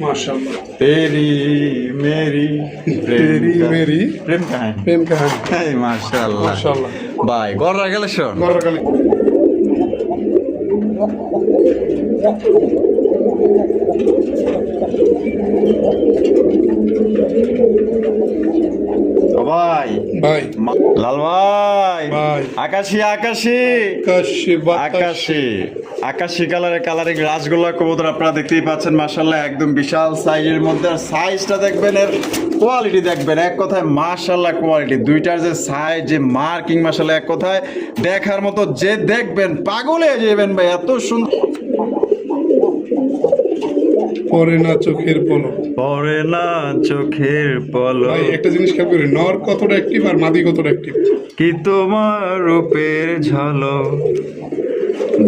माशाल्लाह। तेरी मेरी प्रेम कहानी माशाल्लाह माशाल्लाह ভাই গররা কালেকশন গররাকালি ভাই ভাই লাল ভাই ভাই আকাশি আকাশি আকাশি আকাশি আকাশি কালারের কালারিং রাসগোল্লা কবুতর আপনারা দেখতেই পাচ্ছেন মাশাআল্লাহ একদম বিশাল সাইজের মধ্যে। আর সাইজটা দেখবেন, এর কোয়ালিটি দেখবেন, এক কথায় মাশাআল্লাহ কোয়ালিটি। দুইটার যে সাইজ, যে মার্কিং মাশাআল্লাহ এক কথায় দেখার মতো, যে দেখবেন পাগল হয়ে যাবেন ভাই, এত সুন্দর। পরে না চোখের পলক, পরে না চোখের পলক। ভাই একটা জিনিস খেয়াল করি, নর কতটা অ্যাক্টিভ আর মাদি কতটা অ্যাক্টিভ। কি তোমার রূপের ঝলক,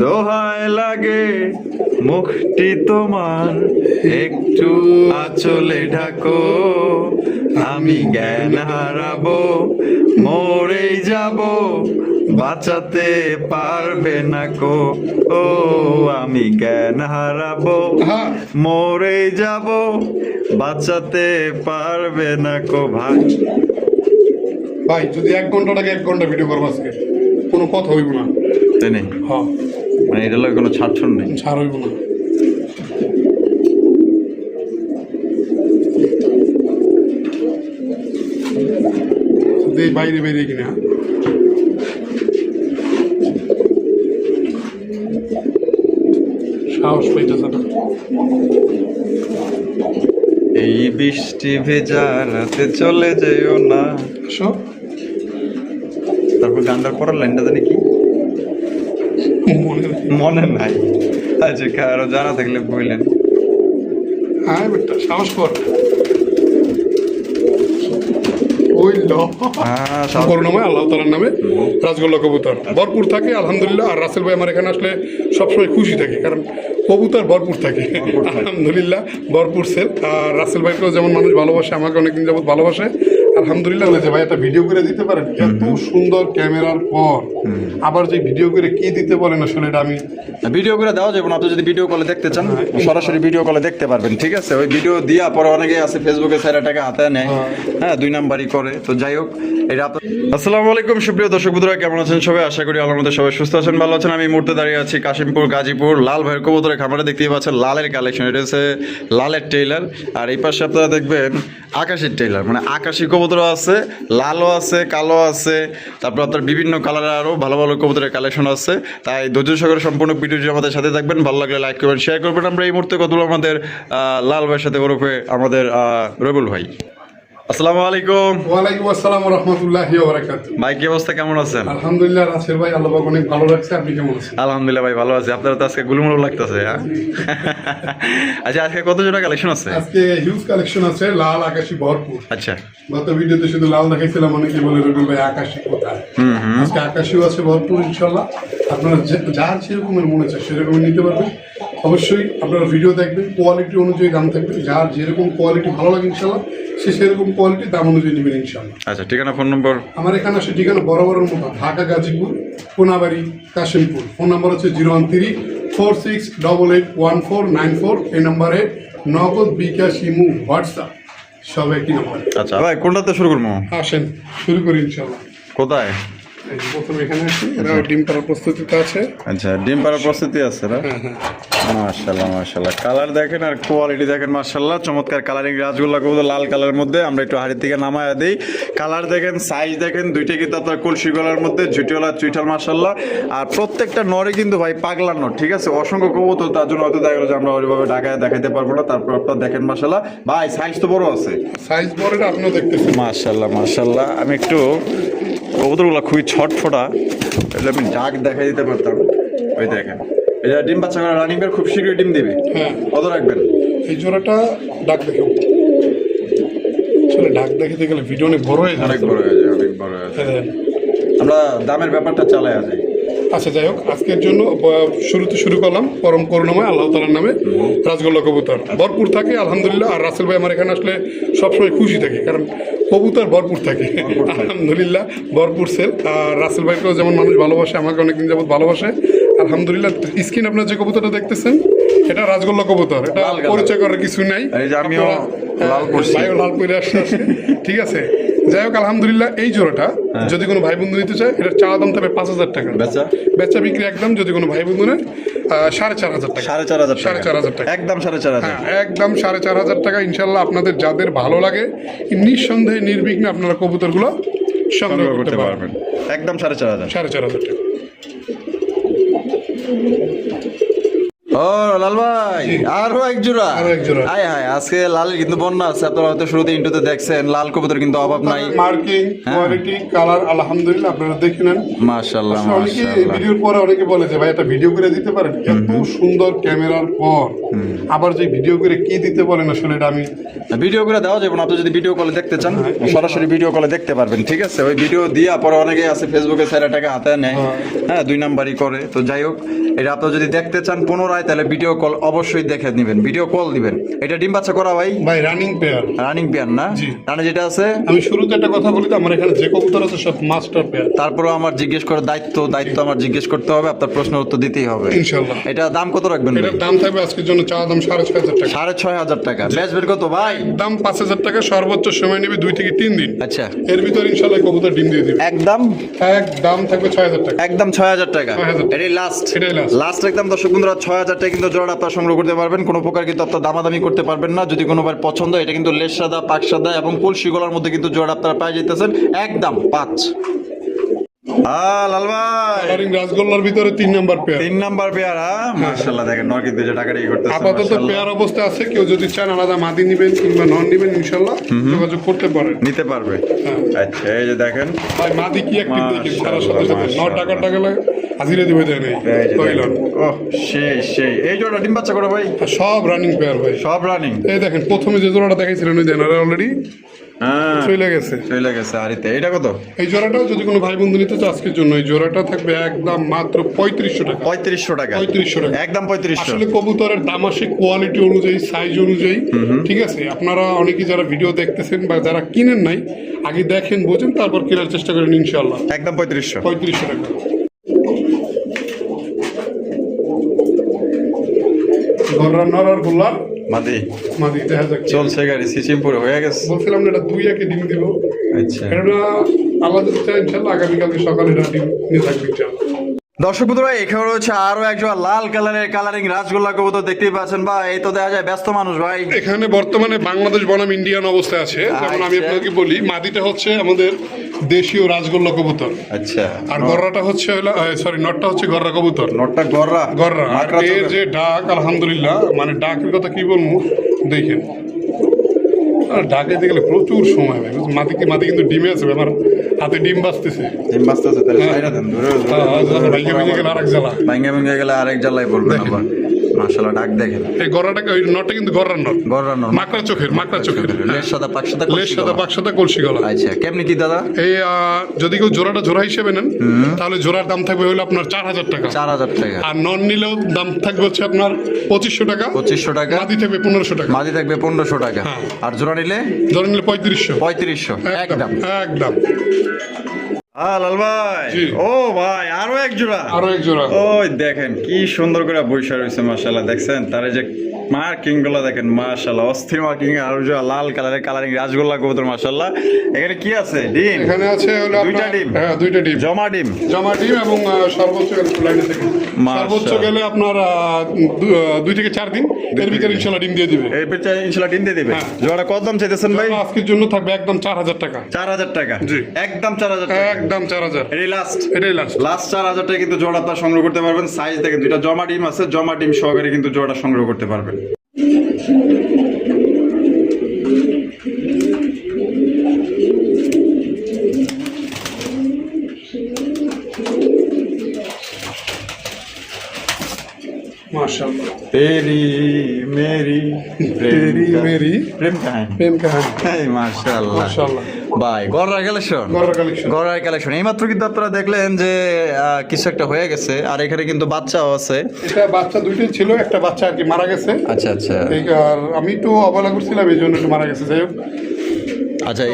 দোহায় লাগে মুখটি তোমার, একটু আঁচলে ঢাকো, আমি জ্ঞান হারাবো, মরেই যাব, বাঁচাতে পারবে না কো। ও আমি জ্ঞান হারাবো, হ্যাঁ মরেই যাব, বাঁচাতে পারবে না কো। ভাই ভাই যদি 1 ঘন্টাটাকে 1 ঘন্টা ভিডিও করবো আজকে, কোনো কথা হইব না। তাই নেই, হ্যাঁ মানে এটা লাগে কোনো ছাড়ছন নেই। ছাড় হইব না। বাইরে বাইরে কিনা সাহস পাইতেছে না। এই বৃষ্টি ভেজা রাতে চলে যেও না। সব তারপর গানটার পরের লাইনটা জানি কি মনে মনে নাই। আচ্ছা কারো জানা থাকলে বললেন। হ্যাঁ বেটা সাহস কর। ওই করুণাময় আল্লাহ তাআলার নামে রাসগোল্লা কবুতর ভরপুর থাকে আলহামদুলিল্লাহ। আর রাসেল ভাই আমার এখানে আসলে সবসময় খুশি থাকে, কারণ কবুতর ভরপুর থাকে আলহামদুলিল্লাহ, ভরপুর সেল। আর রাসেল ভাইকেও যেমন মানুষ ভালোবাসে, আমাকে অনেকদিন যাবত ভালোবাসে আলহামদুলিল্লাহ। যে ভাই একটা ভিডিও করে দিতে পারেন, এত সুন্দর ক্যামেরার পর আবার যে ভিডিও করে কি দিতে বলেন, আসলে এটা আমি ভিডিও করে দেওয়া যাবে না। আপনি যদি ভিডিও কলে দেখতে চান সরাসরি ভিডিও কলে দেখতে পারবেন, ঠিক আছে। ওই ভিডিও দিয়া পরে অনেকে আছে ফেসবুকে 4 টাকা হাতে নেয়, হ্যাঁ 2 নাম্বারই করে। তো যাই হোক, এটা আপনার। আসসালামু আলাইকুম সুপ্রিয় দর্শক বন্ধুরা, কেমন আছেন সবাই? আশা করি আল্লাহর মধ্যে সবাই সুস্থ আছেন, ভালো আছেন। আমি এই মুহূর্তে দাঁড়িয়ে আছি কাশিমপুর গাজীপুর লাল ভাইয়ের কবুতরের খামারে। দেখতেই পাচ্ছেন লালের কালেকশন, এটা হচ্ছে লালের টেইলার। আর এই পাশে আপনারা দেখবেন আকাশির টেইলার, মানে আকাশি কবুতর আছে, লালও আছে, কালো আছে, তারপর আপনার বিভিন্ন কালারের আরও ভালো ভালো কবুতরের কালেকশন আছে। তাই ধৈর্য সহকারে সম্পূর্ণ ভিডিওটি আমাদের সাথে থাকবেন, ভালো লাগলে লাইক করবেন, শেয়ার করবেন। আমরা এই মুহূর্তে কত আমাদের লাল ভাইয়ের সাথে ওরফে আমাদের রবিউল ভাই। আসসালামু আলাইকুম। ওয়ালাইকুম আসসালাম ওয়া রাহমাতুল্লাহি ওয়া বারাকাতুহু। ভাই কি অবস্থা, কেমন আছেন? আলহামদুলিল্লাহ রাসেল ভাই, আল্লাহ পাক অনেক ভালো রাখছে। আপনি কেমন আছেন? আলহামদুলিল্লাহ ভাই ভালো আছি। আপনারা তো আজকে গুলুমুলু লাগতেছে। আচ্ছা আজকে কত জোড়া কালেকশন আছে? আজকে হিউজ কালেকশন আছে, লাল আকাশি ভরপুর। আচ্ছা গত ভিডিওতে শুধু লাল দেখাইছিলাম, অনেকে বলে রবিউল ভাই আকাশি কোথায়। আজকে আকাশিও আছে ভরপুর ইনশাল্লাহ। আপনারা যার যেরকমের মনে চায় সেরকম নিতে পারবেন। অবশ্যই আপনারা ভিডিও দেখবেন, কোয়ালিটি অনুযায়ী দাম থাকবে। যার যেরকম কোয়ালিটি ভালো লাগে ইনশাল্লাহ সে সেরকম কোয়ালিটি দাম অনুযায়ী নেবেন ইনশাল্লাহ। আচ্ছা, ঠিকানা ফোন নম্বর? আমার এখানে আসে ঠিকানা বরাবরের মতো ঢাকা গাজীপুর কোনাবাড়ি কাশিমপুর। ফোন নাম্বার হচ্ছে 01346881494। এই নাম্বারে নগদ, বিকাশ, ইমু, হোয়াটসঅ্যাপ সব একই নাম্বার। আচ্ছা ভাই কোনটাতে শুরু করবো? আসেন শুরু করি ইনশাল্লাহ। কোথায়? প্রথমে এখানে আসি, এরা ডিম পাড়ার প্রস্তুতিতে আছে। আচ্ছা ডিম পাড়ার প্রস্তুতি আছে না? মাশাআল্লাহ মাশাআল্লাহ, কালার দেখেন আর কোয়ালিটি দেখেন মাশাআল্লাহ, চমৎকার কালারিং রাসগোল্লা কবুতর লাল কালারের মধ্যে। আমরা একটু হাড়ির থেকে নামায়া দিই, কালার দেখেন, সাইজ দেখেন, দুইটা কিন্তু আপনার কলসি গলার মধ্যে, ঝুটিওয়ালা চুইঠাল মাশাআল্লাহ। আর প্রত্যেকটা নরে কিন্তু ভাই পাগলা নর, ঠিক আছে। অসংখ্য কবুতর, তার জন্য হয়তো দেখা গেলো যে আমরা ওইভাবে ঢাকায় দেখাইতে পারবো না। তারপর আপনার দেখেন মাশাআল্লাহ ভাই সাইজ তো বড় আছে, সাইজ বড়টা আপনিও দেখতেছেন মাশাআল্লাহ মাশাআল্লাহ। আমি একটু কবুতরগুলো খুবই ছটফটা, এটা আমি ডাক দেখাই দিতে পারতাম। ওই দেখেন এটা ডিম বাচ্চা করা রানিং বের, খুব শীঘ্রই ডিম দিবে। হ্যাঁ কত রাখবেন? এই জোড়াটা ডাক দেখে আসলে ডাক দেখাতে গেলে ভিডিও অনেক বড় হয়ে যায়, অনেক বড় হয়ে যায়, অনেক বড় হয়ে যায়। আমরা দামের ব্যাপারটা চালাই আছি। আচ্ছা যাই হোক, আজকের জন্য শুরুতে শুরু করলাম পরম করুণাময় আল্লাহ তাআলার নামে রাজগোল্লা কবুতর ভরপুর থাকে আলহামদুলিল্লাহ। আর রাসেল ভাই আমার এখানে আসলে সবসময় খুশি থাকি, কারণ কবুতর ভরপুর থাকে আলহামদুলিল্লাহ, ভরপুর সেল। আর রাসেল ভাইকেও যেমন মানুষ ভালোবাসে, আমাকে অনেকদিন যাবত ভালোবাসে আলহামদুলিল্লাহ। স্ক্রিন আপনার যে কবুতরটা দেখতেছেন এটা রাজগোল্লা কবুতর, এটা পরিচয় করার কিছু নাই, ভাইও লাল করে আসছে, ঠিক আছে। যাই হোক আলহামদুলিল্লাহ, এই জোড়াটা যদি কোনো ভাই বন্ধু নিতে চায় এটার চাওয়া দাম থাকবে 5,000 টাকা, বেচা বিক্রি একদম যদি কোনো ভাই বন্ধু নেয় 4,500 টাকা, 4,500 টাকা একদম 4,500। হ্যাঁ একদম 4,500 টাকা। ইনশাল্লাহ আপনাদের যাদের ভালো লাগে নিঃসন্দেহে নির্বিঘ্নে আপনারা কবুতরগুলো সংগ্রহ করতে পারবেন। একদম 4,500। 4,500 টাকা। ও লাল ভাই, আরো এক জোড়া। হাই হাই, আজকে লাল কিন্তু বন্যা আছে। আপনারা হয়তো শুরুতে ইন্টুতে দেখছেন, লাল কবুতর কিন্তু অভাব নাই। মার্কিং, কোয়ালিটি, কালার আলহামদুলিল্লাহ আপনারা দেখে নেন। মাশাআল্লাহ অনেকে ভিডিওর পরে অনেকে বলে যে ভাই একটা ভিডিও করে দিতে পারেন, এত সুন্দর ক্যামেরার পর আবার যে ভিডিও করে কি দিতে বলেন, আসলে এটা আমি ভিডিও করে দেওয়া যাবে না। আপনি যদি ভিডিও কলে দেখতে চান সরাসরি ভিডিও কলে দেখতে পারবেন, ঠিক আছে। ওই ভিডিও দিয়া পরে অনেকে আছে ফেসবুকে 4 টাকা হাতে নেয়, হ্যাঁ 2 নাম্বারই করে। তো যাই হোক, এটা আপনি যদি দেখতে চান পুনরায়, তাহলে ভিডিও কল অবশ্যই দেখে নেবেন, ভিডিও কল দিবেন। এটা ডিম বাচ্চা করা ভাই রানিং পেয়ার। রানিং পেয়ার না? রানে যেটা আছে, আমি শুরুতে একটা কথা বলি, আমার এখানে যে কবুতর আছে সব মাস্টার পেয়ার। তারপরে আমার জিজ্ঞেস করার দায়িত্ব আমার জিজ্ঞেস করতে হবে, আপনার প্রশ্নের উত্তর দিতেই হবে ইনশাআল্লাহ। এটা দাম কত রাখবেন? এটার দাম থাকবে আজকের জন্য চাওয়া দাম 6,500 টাকা। 6,500 টাকা। বেচবেন কত ভাই? দাম 5,000 টাকা, সর্বোচ্চ সময় নেবে 2 থেকে 3 দিন। আচ্ছা, এর ভিতর ইনশাআল্লাহ কবুতর ডিম দিয়ে দিবে। একদম থাকবে 6,000 টাকা। একদম 6,000 টাকা। 6,000 টাকা। এটাই লাস্ট, এটাই লাস্ট একদম। দর্শক বন্ধুরা, 6,000 টাকা কিন্তু জোড়া আপনারা সংগ্রহ করতে পারবেন। কোনো প্রকার কিন্তু আপনার দামাদামি করতে পারবেন না। যদি কোনো বার পছন্দ, এটা কিন্তু লেস সাদা, পাক সাদা এবং কলসি গলার মধ্যে কিন্তু জোড়া আপনারা পাই যেতেছেন একদম 5। লাল ভাই, কালারিং রাজগোল্লার ভিতরে 3 নাম্বার পেয়ার। 3 number pair. মাশাআল্লাহ, দেখেন নরকিত যে টাকাটা করতেছে। আপাতত পেয়ার অবস্থা আছে, কেউ যদি চান আলাদা মাদি নেবেন কিংবা নন নেবেন ইনশাআল্লাহ যোগাযোগ করতে পারেন, নিতে পারবে। আচ্ছা, এই যে দেখেন ভাই মাদি কি অ্যাক্টিভ দেখেন, সারা সাথে সাথে 9 টাকা লাগে হাজিরা দিবে দেয় নাই। ওহ সেই এই জোড়া ডিম বাচ্চা করে ভাই? সব রানিং পেয়ার ভাই, সব রানিং। এই দেখেন প্রথমে যে জোড়াটা দেখাইছিলেন ওই দেন অলরেডি চলে গেছে। আর এটা কত? এই জোড়াটাও যদি কোনো ভাই বন্ধু নিতে চায় আজকের জন্য এই জোড়াটা থাকবে একদম মাত্র 3500 টাকা। 3500 টাকা, 3500 টাকা একদম 3500। আসলে কবুতরের দাম আসে কোয়ালিটি অনুযায়ী, সাইজ অনুযায়ী, ঠিক আছে। আপনারা অনেকে যারা ভিডিও দেখতেছেন বা যারা কিনেন নাই, আগে দেখেন বোঝেন তারপর কেনার চেষ্টা করেন ইনশাআল্লাহ। একদম 3500 টাকা। নরার গোল্লার মাদি দেখা যাক চলছে গাড়ি, সিস্টেম পুরো হয়ে গেছে। বলছিলাম না এটা 2 ডিম দিব। আচ্ছা, এটা আল্লাহ যদি চায় ইনশাআল্লাহ আগামীকালকে সকালে এটা ডিম নিয়ে থাকবে ইনশাআল্লাহ। দর্শক বন্ধুরা, এখানে রয়েছে আরো একজন লাল কালারের কালারিং রাজগোল্লা কবুতর দেখতেই পাচ্ছেন ভাই। এই তো দেখা যায় ব্যস্ত মানুষ ভাই। এখানে বর্তমানে বাংলাদেশ বনাম ইন্ডিয়ান অবস্থায় আছে। যেমন আমি আপনাকে বলি, মাদিটা হচ্ছে আমাদের দেশীয় রাজগোল্লা কবুতর। আচ্ছা, আর গররাটা হচ্ছে নটটা হচ্ছে গররা কবুতর। নটটা গররা। আর এর যে ডাক আলহামদুলিল্লাহ, মানে ডাকের কথা কি বলবো দেখেন, ডাকে দিতে গেলে প্রচুর সময় ভাই। মাদি কিন্তু ডিমে আছে, আমার হাতে ডিম বাজতেছে। তাহলে সাইরা দেন, ধরে ভাঙ্গা ভেঙে গেলে আরেক জ্বালায় পড়বে আবার। মাশাআল্লাহ, ডাক দেখেন। এই গররাটাকে, ওই নটটা কিন্তু গররার নট, মাকড়া চোখের লেস সাদা পাক সাদা কলসি গলা। আচ্ছা, কেমনি কি দাদা? এই যদি কেউ জোড়াটা জোড়া হিসেবে নেন তাহলে জোড়ার দাম থাকবে হলো আপনার 4,000 টাকা। 4,000 টাকা। আর নন নিলেও দাম থাকবে হচ্ছে আপনার 2500 টাকা। 2500 টাকা। মাদি থাকবে 1500 টাকা। মাদি থাকবে 1500 টাকা। আর জোড়া নিলে 3500। 3500 একদম। লাল ভাই, ও ভাই আরো এক জোড়া। ওই দেখেন কি সুন্দর করে বৈশা রয়েছে মাশাআল্লাহ। দেখছেন তার যে মার্কিং গুলো দেখেন মাশাআল্লাহ, অস্থির মার্কিং। আর লাল কালারের কালারিং রাজগোল্লা কবুতর মাশাআল্লাহ। এখানে কি আছে? ডিম এখানে আছে হলো 2টা ডিম। হ্যাঁ 2টা ডিম, জমা ডিম এবং সর্বোচ্চ গেলে আপনার 2 থেকে 4 দিন এর ভিতরে ইনশাআল্লাহ ডিম দিয়ে দিবে। ইনশাআল্লাহ ডিম দিয়ে দিবে। জোড়া কত দাম চাইতেছেন ভাই? আজকের জন্য থাকবে একদম 4,000 টাকা। 4,000 টাকা, জি একদম 4,000 টাকা। একদম 4,000। এটাই লাস্ট 4,000 টাকা কিন্তু জোড়া আপনারা সংগ্রহ করতে পারবেন। সাইজ দেখেন, 2টা জমা ডিম আছে, জমা ডিম সহকারে কিন্তু জোড়াটা সংগ্রহ করতে পারবেন। माशाल्लाह तेरी মেরি তেরি মেরি প্রেম কাহিনী প্রেম কাহিনী। এই মাশাআল্লাহ মাশাআল্লাহ। ভাই গড়ার কালেকশন গড়ার কালেকশন। গড়ার কালেকশন এইমাত্র কিন্তু আপনারা দেখলেন যে কিছু একটা হয়ে গেছে আর এখানে কিন্তু বাচ্চাও আছে এটা বাচ্চা দুইটাই ছিল, একটা বাচ্চা আর কি মারা গেছে। আচ্ছা আচ্ছা আর আমি তো অবহেলা করছিলাম, এই জন্য একটু মারা গেছে। যাই হোক, আচ্ছা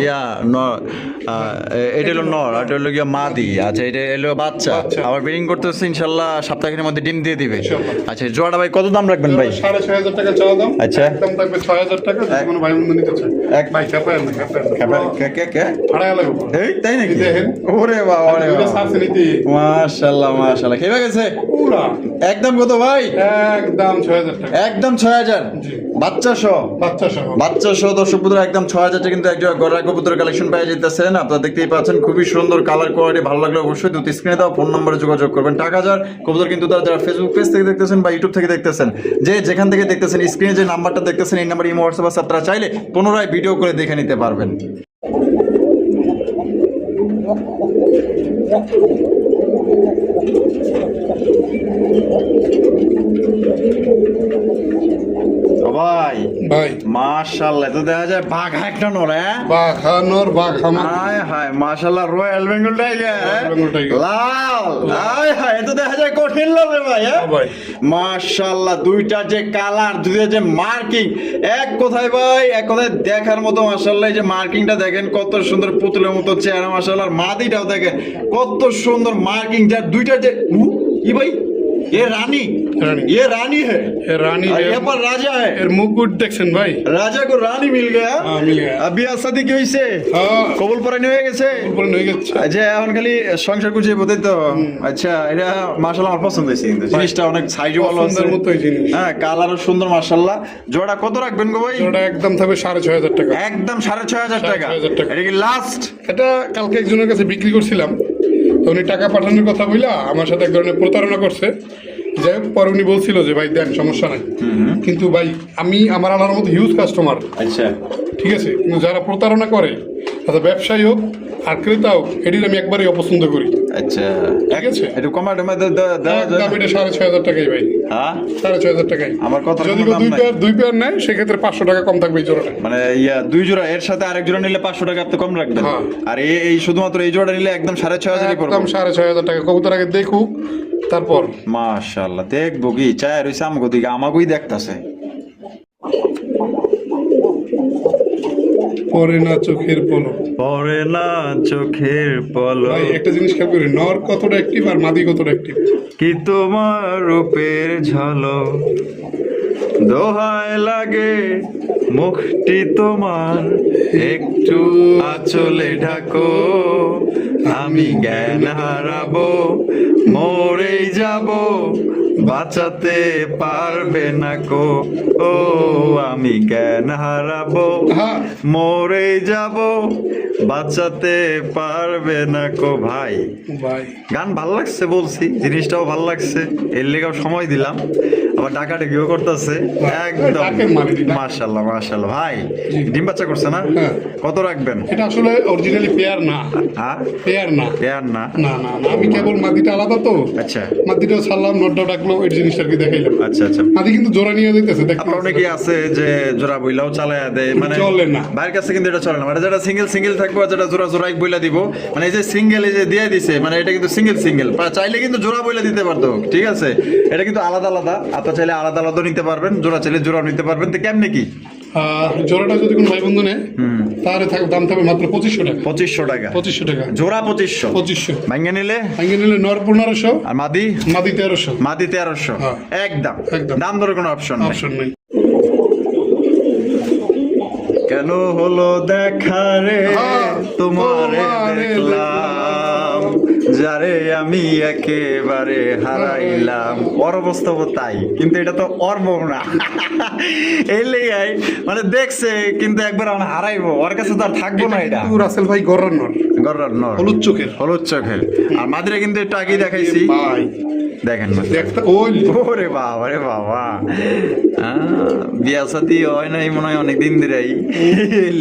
এটা হলো নর আর এটা হলো গিয়া মাদি। আচ্ছা এটা হলো বাচ্চা বাচ্চা। আবার ব্রিডিং করতেছে ইনশাল্লাহ সপ্তাহের মধ্যে ডিম দিয়ে দিবে। ইনশাল্লাহ। আচ্ছা জোড়াটা ভাই কত দাম রাখবেন ভাই? 6,500 টাকা চাওয়া দাম। আচ্ছা। একদম থাকবে 6,000 টাকা, যদি কোনো ভাই বন্ধু নিতে চায়। ভাই চাপায় না, কে ভাড়া লাগবে। এই তাই নাকি? দেখেন। ওরে বাবা ওরে দুইটা বাবা সার্সে নিতে মাশাআল্লাহ মাশাআল্লাহ খেয়ে গেছে পুরা একদম কত ভাই? একদম 6,000 টাকা। একদম 6,000 জি। বাচ্চা সহ বাচ্চা সহ। বাচ্চা সহ দর্শক বন্ধুরা একদম 6,000 টাকা কিন্তু একটা গড়া কবুতর কালেকশন পেয়ে যেতেছেন। আপনারা দেখতেই পাচ্ছেন খুবই সুন্দর কালার কোয়ালিটি। ভালো লাগলে অবশ্যই দুটো স্ক্রিনে দাও ফোন নম্বরে যোগাযোগ করবেন। টাকা হাজার কবুতর কিন্তু তারা যারা ফেসবুক পেজ থেকে দেখতেছেন বা ইউটিউব থেকে দেখতেছেন, যে যেখান থেকে দেখতেছেন স্ক্রিনে যে নাম্বারটা দেখতেছেন এই নাম্বারে ইমো হোয়াটসঅ্যাপ আছে, আপনারা চাইলে পুনরায় ভিডিও করে দেখে নিতে পারবেন। ও ভাই ভাই মাশাআল্লাহ তো দেখা যায় বাঘা একটা নর হ্যাঁ বাঘানোর বাঘামা। হায় হায় মাশাআল্লাহ royal Bengal tiger royal Bengal tiger. লাল হায় হায় তো দেখা যায় কঠিন লাল রে ভাই হ্যাঁ ভাই। মাশাআল্লাহ দুইটা যে কালার দুইটা যে মার্কিং এক কথায় ভাই এক কথায় দেখার মতো। মাশাআল্লাহ এই যে মার্কিংটা দেখেন কত সুন্দর পুতুলের মতো চেহারা। মাশাআল্লাহ আর মাদিটাও দেখেন কত সুন্দর মার্কিংটা দুইটা যে কি ভাই ये रानी रानी। ये रानी है এ রানী और ये पर राजा है এর মুকুট দেখছেন ভাই? राजा को रानी मिल गया हाँ, मिल गया। अभी शादी কি হইছে হ্যাঁ, কবুল পরানি হয়ে গেছে উপরে নিয়ে গেছে। আচ্ছা এখন খালি সংসার গুছিয়ে বোধ তো আচ্ছা এটা মাশাআল্লাহ আমার পছন্দ হয়েছে কিন্তু জিনিসটা অনেক সাইজও ভালো আছে পছন্দের মতোই জিনিস। হ্যাঁ কালারও সুন্দর মাশাআল্লাহ। জোড়া কত রাখবেন গো ভাই? ওটা একদম থাকবে 6,500 টাকা। একদম 6,500 টাকা 6,500 টাকা। এটা কি লাস্ট? এটা কালকে একজনের কাছে বিক্রি করছিলাম, তো উনি টাকা পাঠানোর কথা বইলা আমার সাথে এক ধরনের প্রতারণা করছে। যাই হোক, পরে উনি বলছিল যে ভাই দেন সমস্যা নাই, কিন্তু ভাই আমি আমার আনার মতো হিউজ কাস্টমার, আচ্ছা ঠিক আছে, কিন্তু যারা প্রতারণা করে তাদের ব্যবসায়ী হোক আর ক্রেতা হোক, এটির আমি একবারই অপছন্দ করি। আচ্ছা ঠিক আছে। একটু কমার দেওয়া যায় একদম এটা 6,500 টাকাই ভাই, হ্যাঁ 6,500 টাকাই। আমার কথা যদি কেউ দুই পেয়ার নেয় সেক্ষেত্রে 500 টাকা কম থাকবে এই জোড়াটা। মানে ইয়া দুই জোড়া এর সাথে আরেক জোড়া নিলে 500 টাকা আপনি কম রাখবেন। হ্যাঁ। আর এই শুধুমাত্র এই জোড়া নিলে একদম 6,500 পড়বে। একদম 6,500 টাকা। কবুতর আগে দেখুক তারপর। মাশাআল্লাহ দেখবো কি চায় রইছে আমগো দিকে আমাগোই দেখতাছে। পরে না চোখের পলক। পরে না চোখের পলক ভাই একটা জিনিস খেয়াল করি, নর কতটা অ্যাক্টিভ আর মাদি কতটা অ্যাক্টিভ। কি তোমার রূপের ঝলক দোহায় লাগে মুখটি তোমার একটু আঁচলে ঢাকো আমি জ্ঞান হারাবো মরেই যাব বাঁচাতে পারবে না কো ও আমি জ্ঞান হারাবো হ্যাঁ। মরেই যাব বাঁচাতে পারবে না কো। ভাই ভাই গান ভাল লাগছে বলছি, জিনিসটাও ভাল লাগছে, এর লেগেও সময় দিলাম, আবার ডাকাটা গিয়েও করতেছে একদম ডাকের মালিক, ডাকের। মাশাআল্লাহ মাশাআল্লাহ। ভাই ডিম বাচ্চা করছে না? হ্যাঁ। কত রাখবেন? এটা আসলে অরিজিনালি পেয়ার না, হ্যাঁ পেয়ার না, পেয়ার না না না না, আমি কেবল মাদিটা আলাদা তো, আচ্ছা মাদিটাও ছাড়লাম, নটটাও ডাকলো, এই জিনিসটা আর কি দেখাইলাম। আচ্ছা আচ্ছা। মাদি কিন্তু জোড়া নিয়ে দিতেছে, দেখতে আপনার অনেকে আছে যে জোড়া বইলাও চালায়া দেয়, মানে চলে না। বাইরের কাছে কিন্তু এটা চলে না, মানে যেটা সিঙ্গেল সিঙ্গেল থাকবে আর যেটা জোড়া জোড়াই বইলা দিব, মানে এই যে সিঙ্গেল এই যে দিয়ে দিছে মানে এটা কিন্তু সিঙ্গেল সিঙ্গেল, চাইলে কিন্তু জোড়া বইলা দিতে পারতো, ঠিক আছে, এটা কিন্তু আলাদা আলাদা, আপনার চাইলে আলাদা আলাদা নিতে পারবেন, জোড়া চাইলে জোড়াও নিতে পারবেন। তো কেমনে কি জোড়াটা যদি কোনো ভাই বন্ধু নেয় তাহলে দাম থাকবে মাত্র 2,500 টাকা। 2,500 টাকা 2,500 টাকা জোড়া 2,500 2,500 ভাঙ্গে নিলে ভাঙিয়ে নিলে নর 1,500 আর মাদি মাদি 1,300। মাদি 1,300 হ্যাঁ। একদম একদম। দাম ধরে কোনো অপশন নেই। অপশন নেই। কেন হলো দেখা রে হ্যাঁ, তোমারে তোমারে দেখলাম যারে আমি একেবারে হারাইলাম। ওর অবস্থা তাই, কিন্তু এটা তো ওর বউ না এই লেগাই মানে দেখছে কিন্তু একবার আমরা হারাইবো, ওর কাছে তো আর থাকবো না। এটা কিন্তু রাসেল ভাই গড়ার নর, গররার নর হলুদ চোখের হলুদ চোখের। আর মাদিরা কিন্তু একটু আগেই দেখাইছি, ভাই দেখেন দেখতে ওই ওরে বাবা রে বাবা, বিয়া সাথী হয় নাই মনে হয় অনেকদিন ধরেই,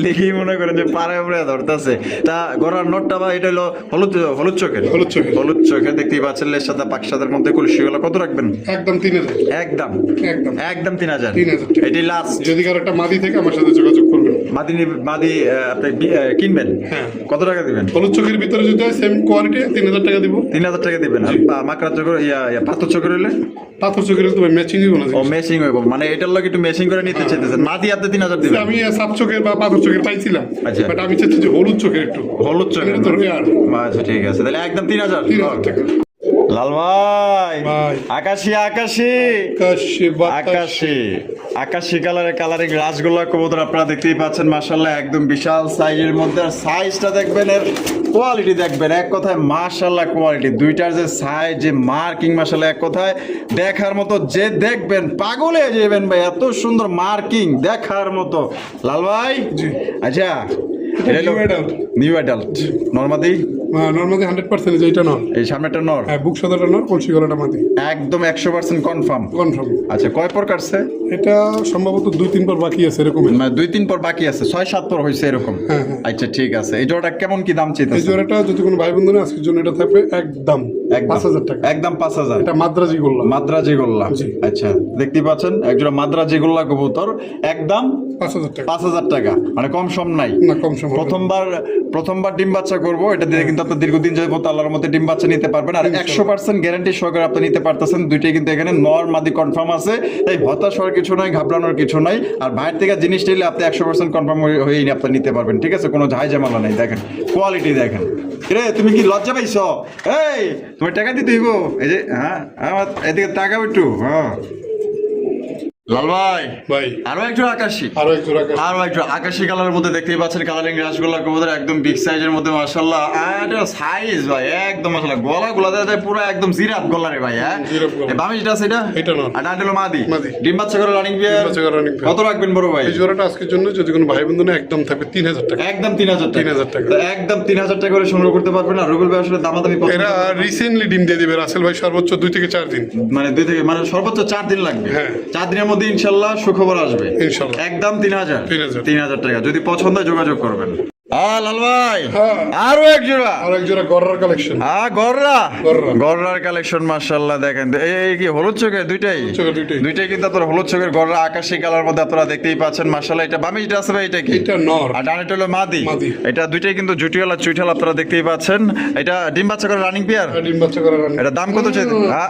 লেগেই মনে করেন যে পাড়ায় উপরে ধরতেছে। তা গড়ার নোটটা বা এটা হলো হলুদ হলুদ চোখের, হলুদ চোখের। হলুদ চোখের দেখতেই পাচ্ছেন। লের সাথে পাকসাদের মধ্যে কলসিগুলো কত রাখবেন? একদম 3000 একদম একদম একদম 3000 3000 টাকা। এটি লাস্ট। যদি কারো একটা মাদি থেকে আমার সাথে যোগাযোগ করবেন। মাদি মাদি আপনি কিনবেন, হ্যাঁ। কত টাকা দিবেন? হলুদ চোখের ভিতরে যদি হয় সেম কোয়ালিটি 3000 টাকা দিব। 3000 টাকা দিবেন। আর মাকড়া চোখের পাথর চোখের হলে পাথর চোখের তো ম্যাচিং দিব না। ও মেশিং হইব, মানে এটার লগে একটু মেশিং করে নিতে চাইতেছেন। মাদি আপনি 3000 দিবেন। আমি সাপ চোখের বা পাথর চোখের পাইছিলাম, আচ্ছা। বাট আমি চাচ্ছি যে হলুদ চোখের একটু। হলুদ চোখের তো রেয়ার। আচ্ছা ঠিক আছে, তাহলে একদম 3000 টাকা। লাল ভাই, ভাই। আকাশি আকাশি আকাশে বাতাসে। আকাশি আকাশি কালারের কালারিং রাসগোল্লা কবুতর আপনারা দেখতেই পাচ্ছেন, মাশাআল্লাহ একদম বিশাল সাইজের মধ্যে। আর সাইজটা দেখবেন, এর কোয়ালিটি দেখবেন, এক কথায় মাশাআল্লাহ কোয়ালিটি। দুইটার যে সাইজ, যে মার্কিং, মাশাআল্লাহ এক কথায় দেখার মতো। যে দেখবেন পাগল হয়ে যাবেন ভাই, এত সুন্দর মার্কিং দেখার মতো। লাল ভাই, জি। আচ্ছা New adult। নিউ অ্যাডাল্ট নরমাদি, নর্মালি 100% যেটা নর। এই সামনেটা নর, হ্যাঁ, বুক সাদাটা নর, কলসি গলাটা মাদি। একদম 100% কনফার্ম। কনফার্ম। আচ্ছা, কয় পর কাটছে? এটা সম্ভবত 2-3 পর বাকি আছে এরকম। মানে 2-3 পর বাকি আছে, 6-7 পর হয়েছে এরকম। হ্যাঁ, হ্যাঁ। আচ্ছা ঠিক আছে। এই জোড়াটা কেমন কি দাম এই চাইতেছে? জোড়াটা যদি কোনো ভাই বন্ধু নেয়, আজকের জন্য এটা থাকবে একদম 5000 টাকা। একদম 5000। এটা মাদ্রাজি গোল্লা। মাদ্রাজি গোল্লা। জি। আচ্ছা, দেখতেই পাচ্ছেন একজোড়া মাদ্রাজি গোল্লা কবুতর, একদম 5000 টাকা। 5000 টাকা, মানে কম সম নাই। না, কম সময়। প্রথমবার ডিম বাচ্চা করবো, এটা দিয়ে কিন্তু আপনি দীর্ঘদিন যাবত আল্লাহর মধ্যে ডিম বাচ্চা নিতে পারবেন। আর 100% গ্যারান্টি সহকারে আপনি নিতে পারতেছেন। দুইটাই কিন্তু এখানে নর মাদি কনফার্ম আছে, তাই হতাশ হওয়ার কিছু নাই, ঘাবড়ানোর কিছু নাই। আর বাইরে থেকে জিনিস নিলে আপনি 100% কনফার্ম হয়েই আপনি নিতে পারবেন। ঠিক আছে, কোনো ঝাই ঝামেলা নাই। দেখেন কোয়ালিটি দেখেন। রে তুমি কি লজ্জা পাইছ? এই তোমার টাকা দিতে হইব। এই যে হ্যাঁ, আমার এদিকে টাকা একটু। হ্যাঁ লাল ভাই, ভাই আরো একটু আকাশি, আরো এক জোড়া কাছে। আরো একটু আকাশি কালারের মধ্যে দেখতেই পাচ্ছেন কালারিং রাসগোল্লা কবুতর, একদম বিগ সাইজের মধ্যে মাশাআল্লাহ। এটা সাইজ ভাই একদম মাশাআল্লাহ, গলা দেয় পুরো একদম জিরাফ গলারে ভাই। হ্যাঁ, জিরাফ গলা। এই বামি যেটা আছে এটা নর। আর ডান্ডেলো মাদি। মাদি। ডিম বাচ্চা করে রানিং বিয়ার। ডিম বাচ্চা করে running pair। কত রাখবেন বড় ভাই? এই জোড়াটা আজকের জন্য যদি কোনো ভাই বন্ধু নেয়, একদম থাকবে 3000 টাকা। একদম 3000 টাকা। 3000 টাকা। তো একদম 3000 টাকা করে সংগ্রহ করতে পারবেন। আর রুবেল ভাই আসলে দামাদামি পছন্দ এরা করে না। রিসেন্টলি ডিম দিয়ে দিবে রাসেল ভাই, সর্বোচ্চ 2 থেকে 4 দিন। মানে 2 থেকে মানে সর্বোচ্চ 4 দিন লাগবে। হ্যাঁ। 4 দিনের মধ্যে ইনশাআল্লাহ সুখবর আসবে ইনশাআল্লাহ। একদম 3000 3000 3000 টাকা। যদি পছন্দ হয় যোগাযোগ করবেন। লাল ভাই, হ্যাঁ। আরো এক জোড়া। আর এক জোড়া গররার কালেকশন। গররা গররা। গররার কালেকশন মাশাআল্লাহ দেখেন। এই কি হলুদ চোখের দুইটাই? চোখের দুইটাই। দুইটাই কিন্তু আপনার হলুদ চোখের গররা, আকাশি কালার মধ্যে আপনারা দেখতেই পাচ্ছেন মাশাআল্লাহ। এটা বামে যেটা আছে ভাই, এটা কি? এটা নর। আর ডানেটা হলো মাদি। মাদি। এটা দুইটাই কিন্তু জুটিওয়ালা চুইঠাল আপনারা দেখতেই পাচ্ছেন। এটা ডিম বাচ্চা করে রানিং পেয়ার। আর ডিম বাচ্চা করার রানী। এটা দাম কত চাই?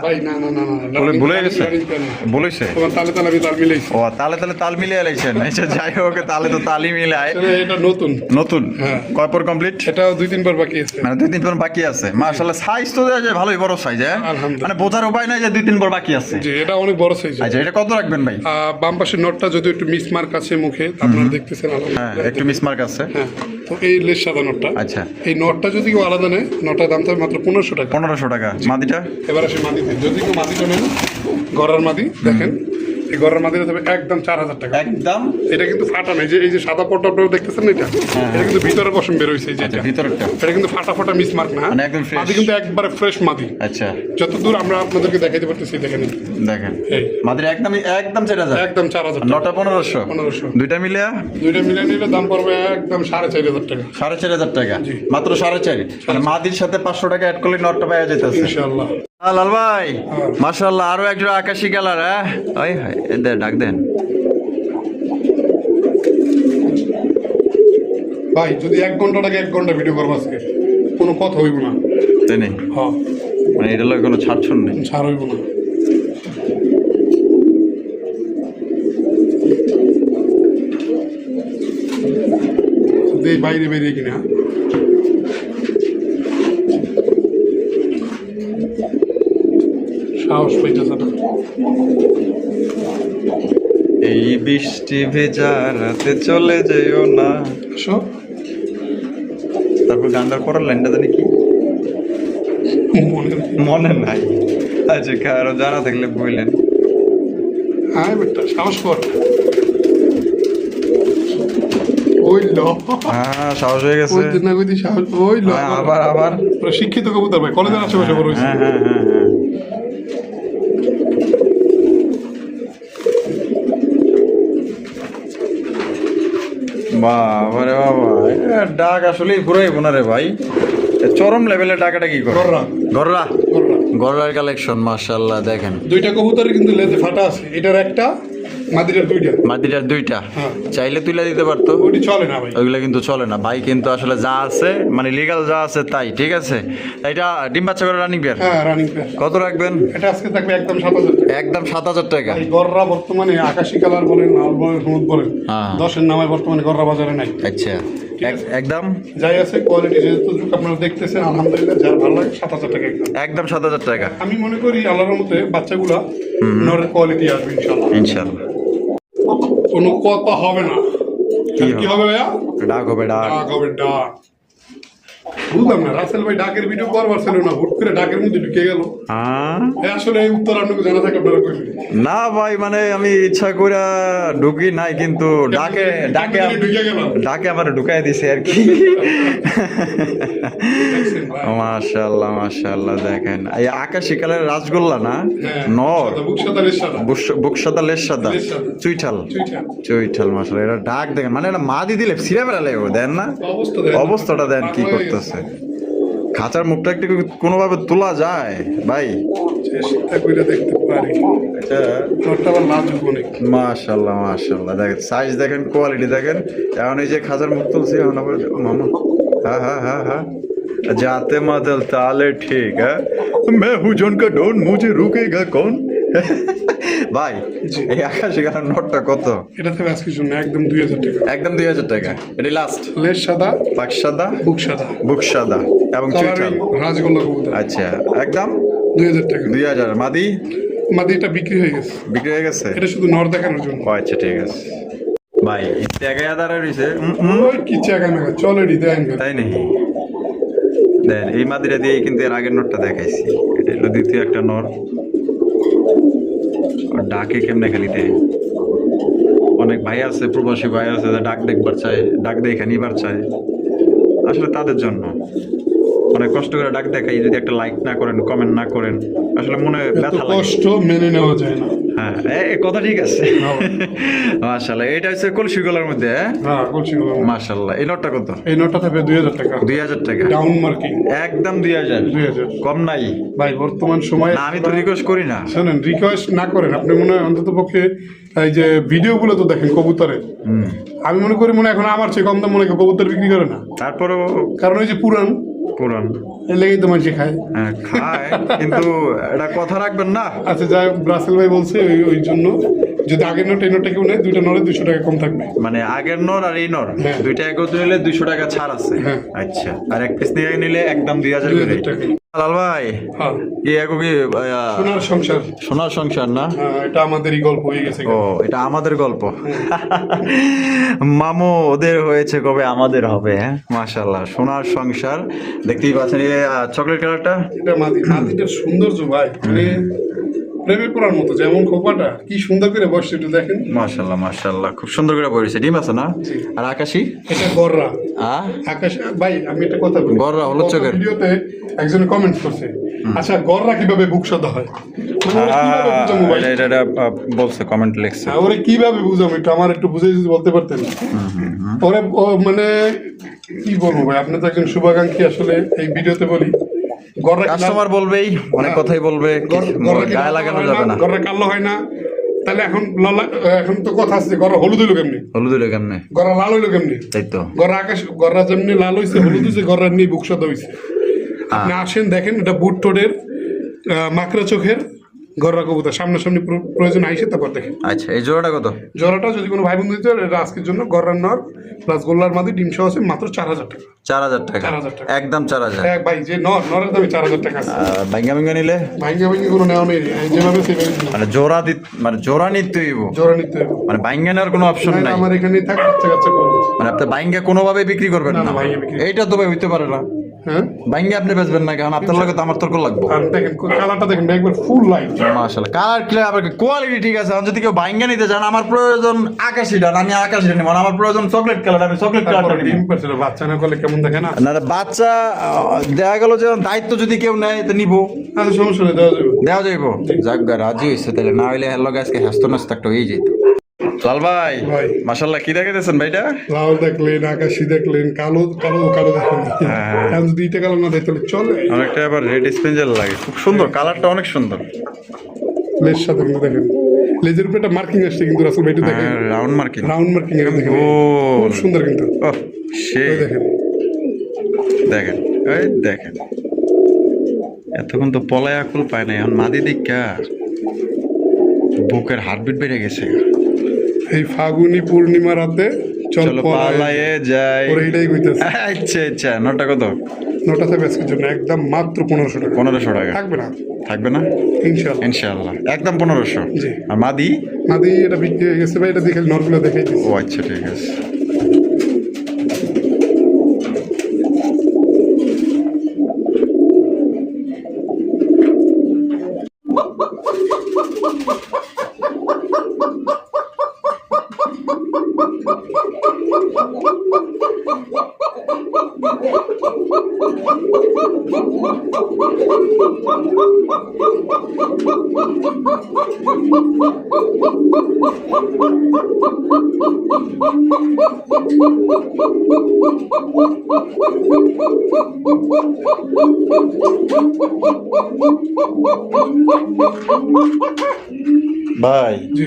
ভাই না না না না, ভুলে গেছে, রানিং পেয়ার না। বলেছে। তোমার তালে তালে আমি তাল মিলাইছি। ও তালে তাল মিলিয়ে লাইছেন। আচ্ছা যাই হোক, তালে তো তালি মিলায়। এটা নতুন। নতুন হ্যাঁ। কয় পর কমপ্লিট? এটাও 2-3 বার বাকি আছে। মানে 2-3 পর বাকি আছে। মাশাআল্লাহ সাইজ তো দেয়া যায় ভালোই বড় সাইজ। হ্যাঁ, আলহামদুলিল্লাহ। মানে বোঝার উপায় নাই যে 2-3 পর বাকি আছে। জি, এটা অনেক বড় সাইজ। আচ্ছা, এটা কত রাখবেন ভাই? বাম পাশের নটটা যদি একটু মিসমার্ক আছে মুখে, আপনারা দেখতেছেন হ্যাঁ, আলহামদুলিল্লাহ। একটু মিসমার্ক আছে। হ্যাঁ, তো এই লেস সাদা নটটা। আচ্ছা, এই নটটা যদি কেউ আলাদা নেয়, নটটার দাম থাকবে মাত্র 1500 টাকা। 1500 টাকা। মাদিটা? এবার আসে মাদিতে। যদি কেউ মাদিটা নেন, গড়ার মাদি দেখেন, এই গড়ার মাদিটা থাকবে একদম 4000 টাকা। একদম। এটা কিন্তু ফাটা নাই, যে এই যে সাদা পটটা আপনারা দেখতেছেন না, এটা কিন্তু ভিতরে পশম বের হইছে, এই যে আচ্ছা, এটা। ভিতরটা এটা কিন্তু ফাটা মিসমার্ক না, মানে একদম fresh। মাদি কিন্তু একবারে ফ্রেশ মাদি। আচ্ছা, যতদূর আমরা আপনাদেরকে দেখাইতে পারতেছি দেখেন, দেখেন এই মাদির একদম 4000। একদম 4000 টাকা। নটা 1500। 1500। দুইটা মিলে দুইটা মিলে নিলে দাম পড়বে একদম 4500 টাকা। 4500 টাকা। জি। মাত্র 4500। মানে মাদির সাথে 500 টাকা অ্যাড করলে নটটা পাওয়া যেতেছে। ইনশাআল্লাহ। লাল ভাই, মাশাআল্লাহ আরো একজন আকাশি কালার। হ্যাঁ, ওই ডাক দেন ভাই, যদি 1 ঘন্টা টাকা 1 ঘন্টা ভিডিও করবো আজকে, কোনো কথা হইব না। তাই নেই, হ্যাঁ, মানে এটা লাগে কোনো ছাড়ছন নেই। ছাড় হইব না। যদি বাইরে বেরিয়ে কিনা সাহস পাইতেছে না। এই বৃষ্টি ভেজা রাতে চলে যেও না। আসো, তারপর গান্ডার পরের লাইনটা জানি কি মনে মনে নাই। আচ্ছা, কারো জানা থাকলে বললেন। হ্যাঁ বেটা, সাহস কর। ওই ল হ্যাঁ সাহস হয়ে গেছে। ওই না কইতি সাহস ওই ল হ্যাঁ, আবার পুরো শিক্ষিত কবুতর ভাই, কলেজের আশেপাশে বড় হইছে। হ্যাঁ হ্যাঁ হ্যাঁ হ্যাঁ। বাবা রে বাবা, এ ডাক আসলেই ঘুরাইবো না রে ভাই, এ চরম লেভেলের ডাকাটা কি করে? গররা। গররা, গররা। গররার কালেকশন মাশাআল্লাহ দেখেন। দুইটা কবুতরের কিন্তু লেজে ফাটা আছে, এটার একটা মাদিরার দুইটা। মাদিরার দুইটা হ্যাঁ। চাইলে তুলে দিতে পারতো, ওটি চলে না ভাই। ওইগুলো কিন্তু চলে না ভাই, কিন্তু আসলে যা আছে মানে লিগাল যা আছে তাই ঠিক আছে। এটা ডিম বাচ্চা করে রানিং বিয়ার হ্যাঁ রানিং পেয়ার। কত রাখবেন? এটা আজকে থাকবে একদম 7,000 টাকা। একদম 7,000 টাকা। এই গররা বর্তমানে আকাশি কালার বলেন লাল বলেন হলুদ বলেন, হ্যাঁ। 10-এর নামায় বর্তমানে গররা বাজারে নাই। আচ্ছা একদম যাই আছে কোয়ালিটি যেহেতু যুগ আপনারা দেখতেছেন আলহামদুলিল্লাহ, যার ভালো লাগে 7,000 টাকা একদম। একদম 7,000 টাকা আমি মনে করি আল্লাহর মতে বাচ্চাগুলা নরের কোয়ালিটি আসবে ইনশাআল্লাহ, ইনশাআল্লাহ। কোনো কথা হবে না। কি হবে ভাইয়া? ডাক হবে ডাক। ডাক হবে ডাক। বুঝলাম না, রাসেল ভাই ডাকের ভিডিও করবার ছিল না, হুট করে ডাকের মধ্যে ঢুকে গেল। হ্যাঁ? আসলে এই উত্তর আপনাকে জানা থাকে আপনারা কইবেন। না ভাই মানে আমি ইচ্ছা করে ঢুকি নাই, কিন্তু ডাকে ডাকে ঢুকে গেলাম। ডাকে আমার ঢুকাই দিছে আর কি। দেখছেন ভাই? মাশাআল্লাহ মাশাআল্লাহ দেখেন এই আকাশি কালারের রাসগোল্লা না হ্যাঁ, নর, সাদা, বুক সাদা, লেজ সাদা। বুক সাদা লেজ সাদা, লেজ সাদা। চুইঠাল চুইঠা। চুইঠাল মাশাআল্লাহ। এটা ডাক দেখেন মানে এটা মাদি দিলে ছিঁড়ে বেড়ালে দেন না, অবস্থা দেখেন। অবস্থাটা দেন কি পাগল হয়ে করতেছে। খাঁচার মুখটা একটু কোনোভাবে তোলা যায় ভাই? চেষ্টা করে দেখতে পারি। এটা নটটা আবার লাজুক অনেক। মাশাআল্লাহ মাশাআল্লাহ দেখেন সাইজ দেখেন কোয়ালিটি দেখেন। এখন এই যে খাঁচার মুখ তুলছি এখন আবার মামা হ্যাঁ হ্যাঁ হ্যাঁ হ্যাঁ जाते मदल ताले ठीक है मैं हूँ जौन का डॉन मुझे रुकेगा कौन। ভাই জি। এই আকাশি কালার নোটটা কত? এটা থেকে আজকের জন্য একদম 2,000 টাকা। একদম 2,000 টাকা। এটা লাস্ট লেজ সাদা, পাক সাদা, বুক সাদা, বুক সাদা এবং চুইঠাল। কালারিং রাজগোল্লা কবুতর। আচ্ছা একদম 2,000 টাকা। 2,000। মাদি মাদিটা বিক্রি হয়ে গেছে, বিক্রি হয়ে গেছে? এটা শুধু নর দেখানোর জন্য। ও আচ্ছা ঠিক আছে ভাই। টাকা আদার হইছে ওই কি চাকা না চলে দি দেন। তাই নাকি? দেন এই মাদিরা দিয়ে কিন্তু এর আগের নোটটা দেখাইছি। এটা হলো দ্বিতীয় একটা নর। আর ডাকে কেমনে খালি দেয়, অনেক ভাই আছে প্রবাসী ভাই আছে যে ডাক দেখবার চায়, ডাক দেখে নিবার চায়, আসলে তাদের জন্য অনেক কষ্ট করে ডাক দেখাই, যদি একটা লাইক না করেন কমেন্ট না করেন আসলে মনে এত ব্যথা লাগে। কষ্ট মেনে নেওয়া যায় না। হ্যাঁ এই কথা ঠিক আছে। মাশাআল্লাহ এটা হচ্ছে কলসি গলার মধ্যে। হ্যাঁ বলছি বললাম। মাশাআল্লাহ এই নোটটা কত? এই নোটটা থাকবে 2,000 টাকা। 2,000 টাকা ডাউন মার্কিং একদম 2,000 2,000। কম নাই। ভাই বর্তমান সময়ে না আমি তো রিকোয়েস্ট করি না। শোনেন, রিকোয়েস্ট না করেন, আপনি মনে হয় অন্তত পক্ষে এই যে ভিডিওগুলো তো দেখেন কবুতরের, আমি মনে করি মনে হয় এখন আমার চেয়ে কম দাম মনে হয় কবুতর বিক্রি করে না, তারপরেও কারণ ওই যে পুরান পুরান এর লেগেই তো মানুষ খায়। হ্যাঁ, খায় কিন্তু এটা কথা রাখবেন না। আচ্ছা যাই হোক, রাসেল ভাই বলছে ওই জন্য যদি আগের নোট এই নোটটা কেউ নেয়, দুইটা নরে 200 টাকা কম থাকবে। মানে আগের নর আর এই নর হ্যাঁ। দুইটা একত্রে নিলে 200 টাকা ছাড় আছে। হ্যাঁ। আচ্ছা আর এক পিস নিয়ে নিলে একদম 2,000 করে। 2,000 টাকা। লাল ভাই হ্যাঁ, কি এগো কি সোনার সংসার। সোনার সংসার না? হ্যাঁ, এটা আমাদেরই গল্প হয়ে গেছে। ও এটা আমাদের গল্প। মামু ওদের হয়েছে কবে আমাদের হবে। হ্যাঁ মাশাআল্লাহ সোনার সংসার দেখতেই পাচ্ছেন এই চকলেট কালারটা। এটা মাদিটার সৌন্দর্য ভাই মানে প্রেমে পড়ার মতো, যেমন খোপাটা কি সুন্দর করে বসছে একটু দেখেন। মাশাআল্লাহ মাশাআল্লাহ খুব সুন্দর করে বলেছে। ডিম আছে না? জি। আর আকাশি এটা গররা আ আকাশ। ভাই আমি একটা কথা বলি, গররা হলুদ গত চোখের। ভিডিওতে একজন কমেন্ট করছে, আচ্ছা গররা কিভাবে বুক সাদা হয়? মানে ওরে কিভাবে বুঝাবো ভাই? এটা বলছে কমেন্ট লিখছে। হ্যাঁ, ওরে কিভাবে বুঝাবো একটু আমার একটু বুঝে যদি বলতে পারতেন। ওরে মানে কি বলবো ভাই, আপনি তো একজন শুভাকাঙ্ক্ষী, আসলে এই ভিডিওতে বলি গররা কাস্টমার বলবেই অনেক কথাই বলবে, গায়ে লাগানো যাবে না। গররা কালো হয় না, তাহলে এখন তো কথা আছে গররা হলুদ হইলো কেমনি, হলুদ হইলো কেমনে, গররা লাল হইলো কেমনি? তাই তো গররা আকাশ, গররা যেমনি লাল হইছে হলুদ হইছে, গররা নিয়ে বুক সাদা হইছে। আপনি আসেন দেখেন, এটা বুট টোডের মাকড়া চোখের গররা কবুতর, সামনাসামনি প্রয়োজন আইসে তারপর দেখেন। আচ্ছা এই জোড়াটা কত? জোড়াটা যদি কোনো ভাই বন্ধু দিতে হয়, এটা আজকের জন্য গররার নর প্লাস গোল্লার মাদি ডিম সহ আছে মাত্র 4,000 টাকা। 4,000 টাকা 4,000 টাকা। একদম 4,000। এক ভাই যে নরের দামে 4,000 টাকা আছে। ভাঙ্গা ভাঙ্গা নিলে ভাঙ্গা ভাঙ্গি কোনো নেওয়া নেই, যেভাবে সেভাবে দিবো। মানে জোড়া নিতে হইব, জোড়া নিতে হবে, মানে ভাঙ্গা নেওয়ার কোনো অপশন নাই। আমার এখানেই থাক, বাচ্চা কাচ্চা করবো। মানে আপনি ভাঙ্গা কোনোভাবে বিক্রি করবেন না, না? না, ভাঙ্গা বিক্রি- এইটা তো ভাই হইতে পারে না। হ্যাঁ ভাঙ্গে আপনি বেচবেন না কারণ আপনার লাগে তো আমার তর্ক লাগবে। আর দেখেন কালারটা দেখেন ভাই, একবার ফুল লাইট। মাশাআল্লাহ কালার ক্লিয়ার, আবার কোয়ালিটি ঠিক আছে। আর যদি কেউ ভাঙ্গে নিতে চান, আমার প্রয়োজন আকাশিটা, আমি আকাশিটা নিব। আমার প্রয়োজন চকলেট কালার, আমি চকলেট কালারটা নিব। ডিম পারছিল বাচ্চা না করলে কেমন দেখে না। না বাচ্চা দেখা গেল যে দায়িত্ব যদি কেউ নেয় তো নিব, আচ্ছা সমস্যা নেই, দেওয়া যাবে। দেওয়া যাইব। যাক রাজি হয়েছে তাহলে, না হইলে হেলো আজকে হাসতো নাস্ত একটা হয়ে যেত। লাল ভাই ভাই। মাশাআল্লাহ কি দেখাইতেছেন ভাইটা? লাল দেখলেন, আকাশি দেখলেন, কালো কালো কালো দেখেন। এখন যদি এটা কালো না দেখতে হলে চলে। অনেকটা আবার রেড স্পেঞ্জেল লাগে, খুব সুন্দর কালারটা, অনেক সুন্দর। লেজ সাথে কিন্তু দেখেন, লেজের উপরে একটা মার্কিং আসছে কিন্তু রাসেল ভাই, একটু দেখেন রাউন্ড মার্কিং, রাউন্ড মার্কিং দেখেন। ও খুব সুন্দর কিন্তু। সেই এই দেখেন দেখেন, এই দেখেন এতক্ষণ তো পলায় আকুল পায় না, এখন মাদি দেখা বুকের হার্টবিট বেড়ে গেছে। এই ফাগুনি পূর্ণিমা রাতে চলো পালায়ে যাই। ওরে এটাই কইতাছে। আচ্ছা আচ্ছা, নটা কত? নটা থাকবে আজকের জন্য একদম মাত্র 1500 টাকা। 1500 টাকা থাকবে না? থাকবে না ইনশাআল্লাহ ইনশাআল্লাহ, একদম 1500। জি। আর মাদি? মাদি এটা বিক্রি হয়ে গেছে ভাই, এটা দেখে নরগুলো দেখাই দিচ্ছি। ও আচ্ছা ঠিক আছে। ভাই জি।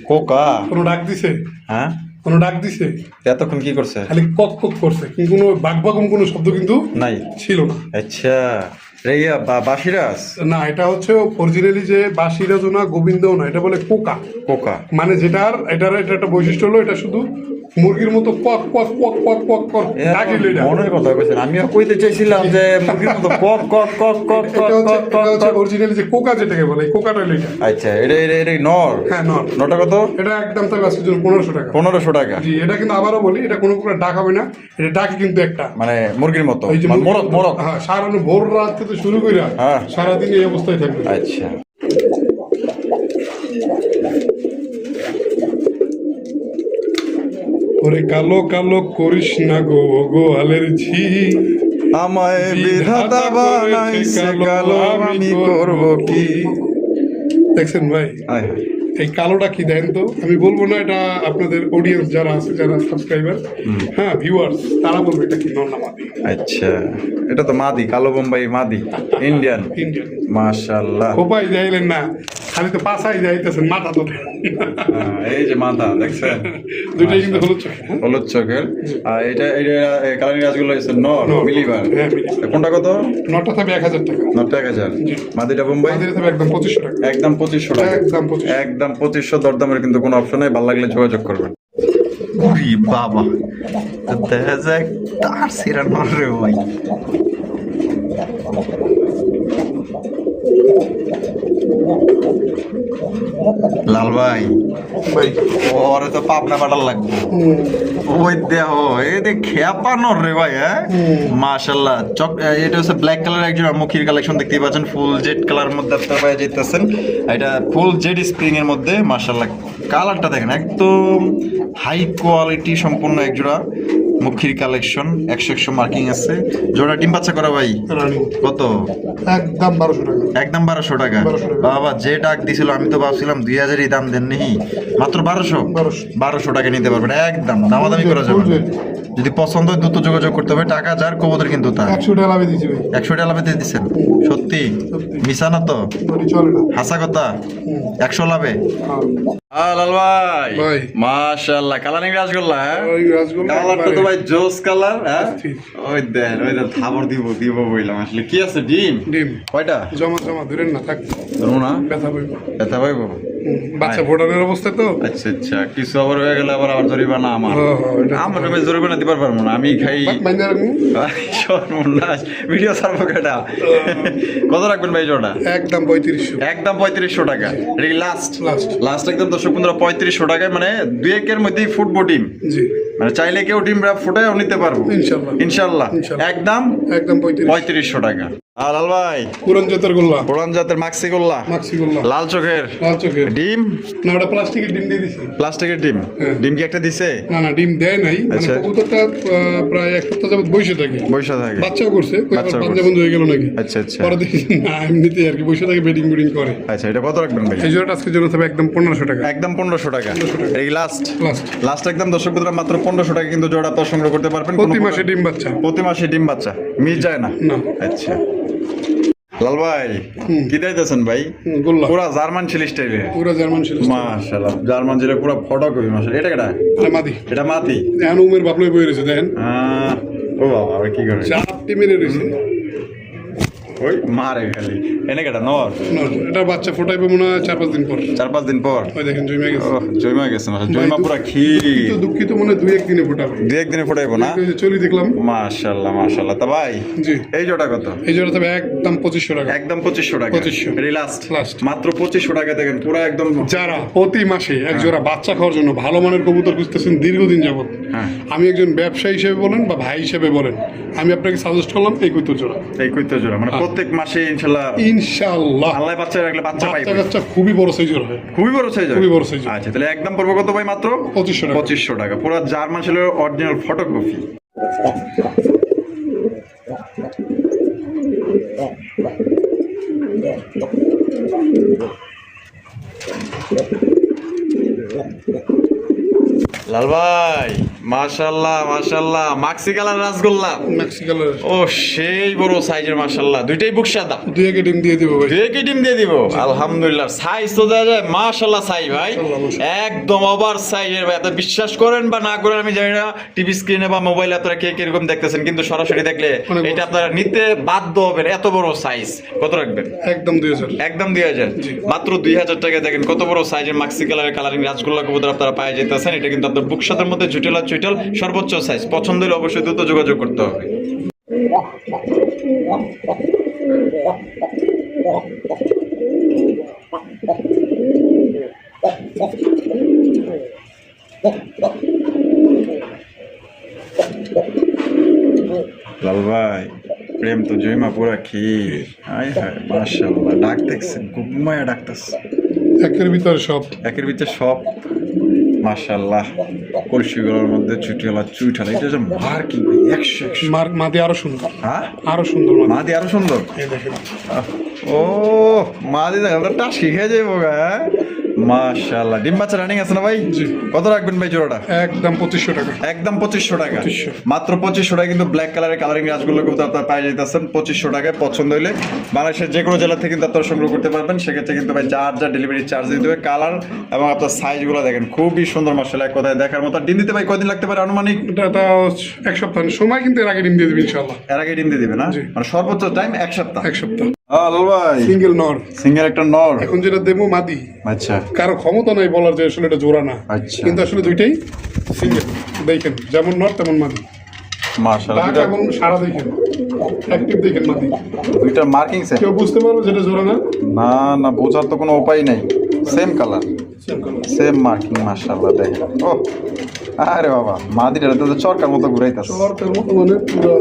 কোকা কোনো ডাক দিছে? হ্যাঁ, কোনো ডাক দিছে? এতক্ষণ কি করছে? খালি কক কক করছে, কিন্তু কোনো বাঘবাগম কোনো শব্দ কিন্তু নাই ছিল না। আচ্ছা রেইয়া বাসিরাস না, এটা হচ্ছে অরিজিনালি যে বাসিরাজও না গোবিন্দও না, এটা বলে কোকা। কোকা মানে যেটার এটার এটা একটা বৈশিষ্ট্য হলো, এটা শুধু মুরগির মতো কক কক কক কক কক কক ডাকিল। এটা মনের কথা কইছেন, আমিও কইতে চাইছিলাম যে মুরগির মতো কক কক কক কক কক কক কক। অরিজিনালি যে কোকা যেটাকে বলে, এই কোকাটা হলো এটা। আচ্ছা এটা এটা এটা নর? হ্যাঁ নর। নটা কত? এটা একদম থাকবে আজকের জন্য 1500 টাকা। 1500 টাকা। জি, এটা কিন্তু আবারও বলি, এটা কোনো প্রকার ডাক হবে না, এটা ডাকি কিন্তু একটা মানে মুরগির মতো, এই যে মানে মোরগ মোরগ। হ্যাঁ, সারানো ভোর রাত থেকে শুরু করে হ্যাঁ। সারাদিন এই অবস্থায় থাকবে। আচ্ছা ওরে কালো কালো করিস না গো গো আলের ঝি, আমায় বিধাতা বানাইছে কালো, আমি করব কি? দেখছেন ভাই আয় হায়। এই কালোটা কি দেন তো, আমি বলবো না, এটা আপনাদের অডিয়েন্স যারা আছে, যারা সাবস্ক্রাইবার, হ্যাঁ ভিউয়ার্স, তারা বলবে এটা কি নর না মাদি। আচ্ছা এটা তো মাদি, কালো বোম্বাই মাদি, ইন্ডিয়ান। ইন্ডিয়ান মাশাআল্লাহ। খোপাই যাইলেন না, খালি তো পাশাই যাইতেছেন, মাথা তো এই যে মাথা দেখছেন, দুইটাই কিন্তু হলুদ চোখে। হলুদ চোখের। আর এটা এটা কালারিং গাছগুলো হচ্ছে নর মিলিবার। হ্যাঁ মিলিবার। কোনটা কত? নটা থাকবে 1000 টাকা। নটা 1000। মাদিটা বোম্বাই মাদিটা থাকবে একদম 2500 টাকা। একদম 2500 টাকা। একদম 2500। একদম 2500। দরদামের কিন্তু কোনো অপশন নেই, ভালো লাগলে যোগাযোগ করবেন। উরি বাবা, দেখা যায় তার সিরা নরে ভাই। লাল ভাই ওরে তো পাবনা বাটার লাগবে। ওই দেহ এই দেখ খেপানোর রে ভাই। হ্যাঁ মাশাআল্লাহ। এটা হচ্ছে ব্ল্যাক কালার একজন মুখির কালেকশন দেখতেই পাচ্ছেন, ফুল জেড কালার মধ্যে আপনারা পাই যেতেছেন। এটা ফুল জেড স্প্রিং এর মধ্যে মাশাআল্লাহ। কালারটা দেখেন একদম হাই কোয়ালিটি সম্পূর্ণ একজোড়া মুখির কালেকশন। 100 মার্কিং আছে। জোড়া ডিম বাচ্চা করা ভাই রানী কত? একদম 1200 টাকা। একদম 1200 টাকা। 1200 টাকা। বাবা যে ডাক দিছিল আমি তো ভাবছিলাম 2000-ই দাম দেন নি, মাত্র 1200 টাকা নিতে পারবেন একদম, দামাদামি করা যাবে না। যদি পছন্দ হয় দ্রুত যোগাযোগ করতে হবে। টাকা যার কবুতর কিন্তু তার। 100 টাকা লাভে দিছি ভাই। 100 টাকা লাভে দিয়ে দিচ্ছেন? সত্যি মিশা না তো? বলি চলে না। হাসা কথা। 100 লাভে। হ্যাঁ। লাল ভাই ভাই। মাশাআল্লাহ কালারিং রাসগোল্লা। হ্যাঁ ওই রাসগোল্লা কালারটা তো ভাই জোস কালার। হ্যাঁ ঠিক। ওই দেন থাবর দিব বললাম। আসলে কি আছে? ডিম ডিম কয়টা? জমা জমা ধরেন না, থাক ধরো না, ব্যথা পাইব। ব্যথা পাইবো। বাচ্চা ফোটানোর অবস্থা তো। আচ্ছা আচ্ছা, কিছু আবার হয়ে গেলে আবার জরিমানা আমার। আমার রুমে জরিমানা দিবার পারবো না, আমি খাই। বাইন্দা রাখবো। সর্বনাশ, ভিডিও ছাড়বো কেটা? কত রাখবেন ভাই জোড়া? একদম 3500। একদম 3500 টাকা। এটা কি লাস্ট? লাস্ট। লাস্ট একদম দর্শক বন্ধুরা 3500 টাকায়, মানে 2-1 এর মধ্যেই ফুটবো ডিম। জি। মানে চাইলে কেউ ডিম ফুটায়ও নিতে পারবো ইনশাল্লাহ। ইনশাল্লাহ। ইনশাল্লাহ। একদম একদম 3500 টাকা। আর লাল ভাই পুরান জাতের গোল্লা, পুরান জাতের মাক্সি গোল্লা, মাক্সি গোল্লা, লাল চোখের লাল চোখের ডিম, না ওটা প্লাস্টিকের ডিম দিয়ে দিছি। প্লাস্টিকের ডিম। হ্যাঁ। ডিম কি একটা দিছে? না না ডিম দেয় নাই, মানে আচ্ছা। কবুতরটা প্রায় এক সপ্তাহ যাবত বসে থাকে, বৈশা থাকে। বাচ্চাও করছে, বাচ্চাও করছে। পাঞ্জা বন্ধ হয়ে গেল নাকি। আচ্ছা আচ্ছা পরে দেখি না এমনিতে আর কি বসে থাকে, বেডিং বুডিং করে। আচ্ছা, এটা কত রাখবেন ভাই? এই জোড়াটা আজকের জন্য তবে একদম 1500 টাকা। একদম 1500 টাকা। এই লাস্ট লাস্ট লাস্ট একদম দর্শক বন্ধুরা মাত্র 1500 টাকা কিন্তু জোড়া আপনারা সংগ্রহ করতে পারবেন। প্রতি মাসে ডিম বাচ্চা। প্রতি মাসে ডিম বাচ্চা মিস যায় না। না। আচ্ছা লাল ভাই কি দিতেছেন ভাই? গোল্লা পুরা জার্মান ছিল স্টাইলে। পুরো জার্মান ছিল। মাশাআল্লাহ জার্মান ছিল পুরো ফটো কপি। মাশাআল্লাহ। এটা কেডা? মাদি। এটা মাটি। এখন উমের বাপলে বই রয়েছে দেখেন, ও বাবা আবার কি করে? চারটি মেরে রয়েছে। ওই মারে খালি। এনে কেডা? নর। এটা বাচ্চা ফোটাইবে মনে হয় 4-5 দিন পর। 4-5 দিন পর। ওই দেখেন জমে গেছে। ও জয়মা গেছে। মাশাআল্লাহ জয়মা পুরা ক্ষীর। দুঃখিত মনে হয় 2-1 দিনে ফোটাবে। 2-1 দিনে ফোটাইবো না? এই যে চলি দেখলাম। মাশাআল্লাহ মাশাআল্লাহ। তা ভাই জি এই জোড়া কত? এই জোড়া তবে একদম 2500 টাকা। একদম 2500 টাকা। 2500 এই লাস্ট লাস্ট। মাত্র 2500 টাকা দেখেন পুরো একদম। যারা প্রতি মাসে এক জোড়া বাচ্চা খাওয়ার জন্য ভালো মানের কবুতর খুঁজতেছেন দীর্ঘদিন যাবত, হ্যাঁ। আমি একজন ব্যবসায়ী হিসেবে বলেন বা ভাই হিসেবে বলেন, আমি আপনাকে সাজেস্ট করলাম এই কবুতর জোড়া। এই কইতে জোড়া মানে প্রত্যেক মাসে ইনশাআল্লাহ ইনশাআল্লাহ আল্লাহ বাচ্চা রাখলে বাচ্চা বাচ্চা পাইবে। কাচ্চা খুবই বড় সাইজের হয়। খুবই বড় সাইজ। খুবই বড় সাইজ। আচ্ছা তাহলে একদম পড়বে কত ভাই? মাত্র 2500 টাকা। 2500 টাকা। পুরো জার্মান ছেলের অরিজিনাল ফটোকপি। লাল ভাই মাশাআল্লাহ মাশাআল্লাহ মাক্সি কালার রাসগোল্লা। মেক্সি কালার ও সেই বড় সাইজের মাশাআল্লাহ। দুইটাই বুক সাদা। 2-1 ডিম দিয়ে দিব ভাই। দুই ডিম দিয়ে দিব আলহামদুলিল্লাহ। সাইজ তো দেওয়া যায় মাশাআল্লাহ সাইজ ভাই একদম ওভার সাইজের ভাই। আপনারা বিশ্বাস করেন বা না করেন আমি জানি না, টিভি স্ক্রিনে বা মোবাইলে আপনারা কে কিরকম দেখতেছেন, কিন্তু সরাসরি দেখলে অনেক বড় এটা আপনারা নিতে বাধ্য হবেন। এত বড় সাইজ। কত রাখবেন? একদম 2000। একদম 2000। মাত্র 2000 টাকা দেখেন কত বড় সাইজের মাক্সি কালারের কালারিং রাজগোল্লা কবুতর আপনারা পায়ে যেতেছেন। এটা কিন্তু আপনার বুকশাতের মধ্যে জুটেলা চুইটাল সর্বোচ্চ সাইজ। পছন্দ হলে অবশ্যই দ্রুত যোগাযোগ করতে হবে। লাল ভাই প্রেম তো জয়মা পুরা ক্ষীর। হায় হায় মাশাআল্লাহ। ডাক দেখছেন খুব মায়া ডাকতেছে। একের ভিতরে সব। একের ভিতরে সব মাশাআল্লাহ। কলসিগুলোর মধ্যে চুটিওয়ালা চুইঠালা। এটা যে মার্কিং 100 মাদি আরো সুন্দর। হ্যাঁ আরো সুন্দর মাদি। মাদি আরো সুন্দর। এই দেখেন ও মাদি দেখেন ওটা শিখে যাবো গা। মাশাআল্লাহ। ডিম বাচ্চা রানিং আছে না ভাই? জি। কত রাখবেন ভাই জোড়াটা? একদম 2500 টাকা। একদম 2500 টাকা। 2500 মাত্র 2500 টাকা কিন্তু ব্ল্যাক কালারের কালারিং রাজগুলো কিন্তু আপনারা পাই যাইতেছেন 2500 টাকায়। পছন্দ হইলে বাংলাদেশের যে কোনো জেলা থেকে কিন্তু আপনারা সংগ্রহ করতে পারবেন। সেক্ষেত্রে কিন্তু ভাই যা ডেলিভারি চার্জ দিতে হবে। কালার এবং আপনার সাইজগুলো দেখেন খুবই সুন্দর মাশাআল্লাহ। এক কথায় দেখার মতো। ডিম দিতে ভাই কয়দিন লাগতে পারে আনুমানিক? এটা তাও 1 সপ্তাহ সময়, কিন্তু এর আগে ডিম দিয়ে দিবি ইনশাআল্লাহ। এর আগে ডিম দিয়ে দিবে না? জি। মানে সর্বোচ্চ টাইম 1 সপ্তাহ। 1 সপ্তাহ। লাল ভাই সিঙ্গেল নর। সিঙ্গেল একটা নর। এখন যেটা দেবো মাদি, আচ্ছা কারো ক্ষমতা নাই বলার যে আসলে এটা জোড়া না, আচ্ছা। কিন্তু আসলে দুইটাই সিঙ্গেল। দেখেন যেমন নর তেমন মাদি। মাশাআল্লাহ। ডাক এবং সারা দেখেন, অ্যাক্টিভ দেখেন মাদি। দুইটা মার্কিং সেম। কেউ বুঝতে পারবে যেটা জোড়া না? না না বোঝার তো কোনো উপায় নাই। সেম কালার সেম মার্কিং মাশাআল্লাহ। দেখেন ও আরে বাবা মাদিটা তো চরকার মতো ঘুরাইতাছে। চরকার মতো মানে পুরো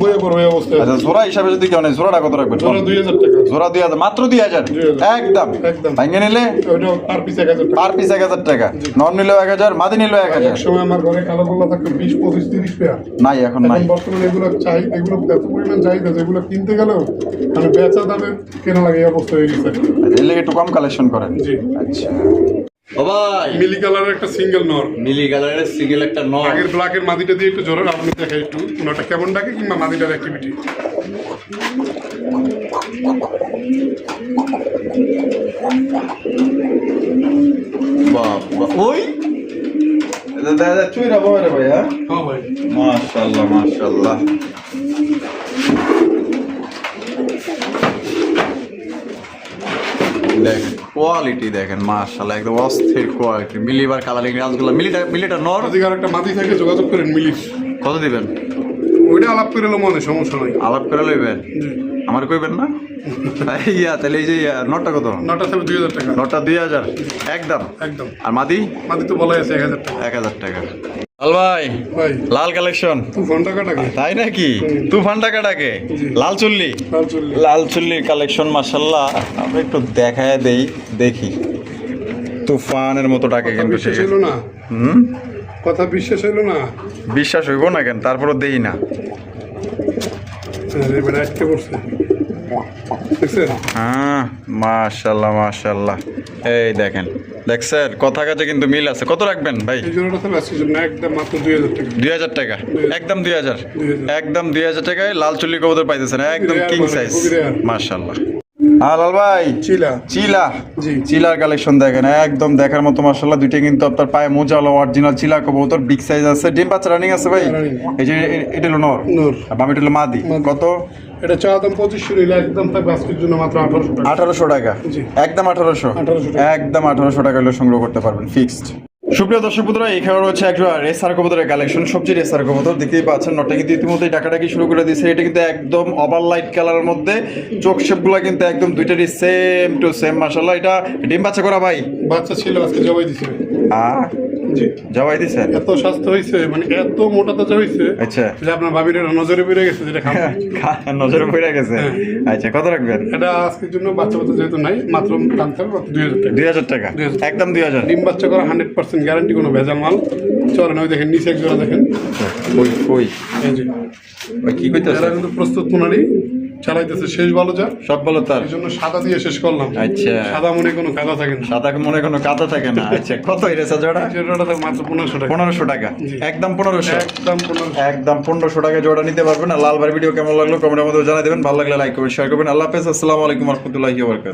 বইয়ে পড়বে এই অবস্থায়। আচ্ছা জোড়া হিসাবে যদি কেউ নেয় জোড়াটা কত রাখবেন? জোড়া 2000 টাকা। জোড়া 2000 মাত্র 2000 একদম একদম। ভাঙে নিলে ওটা পার পিস 1000 টাকা। পার পিস 1000 টাকা। নন নিলেও 1000 মাদি নিলেও 1000। এক সময় আমার ঘরে কালো গোল্লা থাকতো 20, 25, 30 পেয়ার। নাই এখন নাই। এখন বর্তমানে এগুলো চাই, এগুলো এত পরিমাণ চাহিদা যেগুলো কিনতে গেলেও মানে বেচা দামে কেনা লাগে এই অবস্থা হয়ে গেছে। এর লেগে একটু কম কালেকশন করেন। জি। আচ্ছা ও ভাই মিলি কালারের একটা সিঙ্গেল নর। মিলি কালারের সিঙ্গেল একটা নর। আগের ব্ল্যাকের মাদিটা দিয়ে একটু জোরের আপনি দেখাই একটু ওনাটা কেমন ডাকে কিংবা মাদিটার অ্যাক্টিভিটি। বাবা ওই দাদা চুই রাবো রে ভাই। হ্যাঁ হ্যাঁ ভাই। মাশাআল্লাহ মাশাআল্লাহ। দেখেন কোয়ালিটি দেখেন মাশাআল্লাহ একদম অস্থির কোয়ালিটি। মিলিবার কালারিং রাজগুলো মিলিটা নর। যদি আর একটা মাদি থাকে যোগাযোগ করেন মিলির। কত দিবেন? ওইটা আলাপ করে এলো মনে সমস্যা নাই। আলাপ করে লইবেন? জি। আমার কইবেন না? তাহলে এই যে নটটা কত? নটা থাকবে 2000 টাকা। নটটা 2000 একদম। একদম। আর মাদি? মাদি তো বলাই আছে 1000 টাকা। 1000 টাকা। লাল ভাই ভাই লাল কালেকশন তুফান টাকাটাকে তাই নাকি তুফান টাকাটাকে লাল চুল্লি লাল চুল্লি লাল চুল্লির কালেকশন মাশাল্লাহ আমরা একটু দেখায় দেই দেখি তুফানের মতো টাকা কিন্তু বিশ্বাস হইলো না কথা বিশ্বাস হইলো না বিশ্বাস হইব না কেন তারপরও দেই না এবার আটকে পড়ছে দেখছেন হ্যাঁ মাশাল্লাহ মাশাল্লাহ এই দেখেন দেখছেন কথা কাছে কিন্তু মিল আছে কত রাখবেন ভাই এই জন্যটা তো আজকের জন্য একদম মাত্র 2000 টাকা 2000 টাকা একদম 2000 2000 একদম 2000 টাকায় লাল চুল্লি কবুতর পাইতেছেন একদম rare কিং মানে, সাইজ খুবই rare। মাশাল্লাহ হ্যাঁ লাল ভাই চিলা চিলা জি। চিলার কালেকশন দেখেন একদম দেখার মতো মাশাআল্লাহ দুইটা কিন্তু আপনার পায়ে মোজা হলো অরিজিনাল চিলা কবুতর বিগ সাইজ আছে ডিম বাচ্চা রানিং আছে ভাই Running। এই যে এটা হলো নর নর। আর বাম এটা হলো মাদি মাদি। কত এটা চা দাম 2500 নিলে একদম থাকবে আজকের জন্য মাত্র 1800 টাকা 1800 টাকা জি। একদম 1800 1800 টাকা। একদম 1800 টাকা হলে সংগ্রহ করতে পারবেন ফিক্সড সুপ্রিয় দর্শক বন্ধুরা এখানে রয়েছে একটা রেসার কবুতরের কালেকশন সবচেয়ে রেসার কবুতর দেখতেই পাচ্ছেন নটটা কিন্তু ইতিমধ্যেই ডাকাডাকি শুরু করে দিয়েছে এটা কিন্তু একদম ওভার লাইট কালারের মধ্যে চোখ শেপগুলো কিন্তু একদম দুইটারই সেম টু সেম মাশাআল্লাহ এটা ডিম বাচ্চা করা ভাই বাচ্চা ছিল আজকে জবাই দিছে জি জবাই দিছেন এত স্বাস্থ্য হয়েছে মানে এত মোটা তাজা হয়েছে আচ্ছা যে আপনার ভাবির নজরে পড়ে গেছে যেটা খাবেন নজরে পড়ে গেছে হ্যাঁ। আচ্ছা কত রাখবেন এটা আজকের জন্য বাচ্চা বাচ্চা যেহেতু নাই মাত্র দাম থাকবে মাত্র 2000 টাকা 2000 টাকা 2000 একদম 2000 ডিম বাচ্চা করা 100% গ্যারান্টি কোনো ভেজাল মাল চলেন ওই দেখেন নিচে এক জোড়া দেখেন কই কই এই যে ওই কি কইতাছে এরা কিন্তু প্রস্তুত মোনারি চালাইতেছে শেষ ভালো যা সব বলো তার এই জন্য সাদা দিয়ে শেষ করলাম আচ্ছা সাদা মনে কোনো কাদা থাকে না সাদা মনে কোনো কাদা থাকে না আচ্ছা কত এরেছে জোড়া জোড়াটা থাকে মাত্র 1500 টাকা 1500 টাকা জি। একদম 1500 একদম 1500 একদম 1500 টাকা জোড়া নিতে পারবেন আর লাল ভাই ভিডিও কেমন লাগলো কমেন্টের মধ্যে জানাই দেবেন ভালো লাগলে লাইক করবেন শেয়ার করবেন আল্লাহ হাফেজ আসসালামু আলাইকুম ওয়া রাহমাতুল্লাহি ওয়া বারাকাতুহু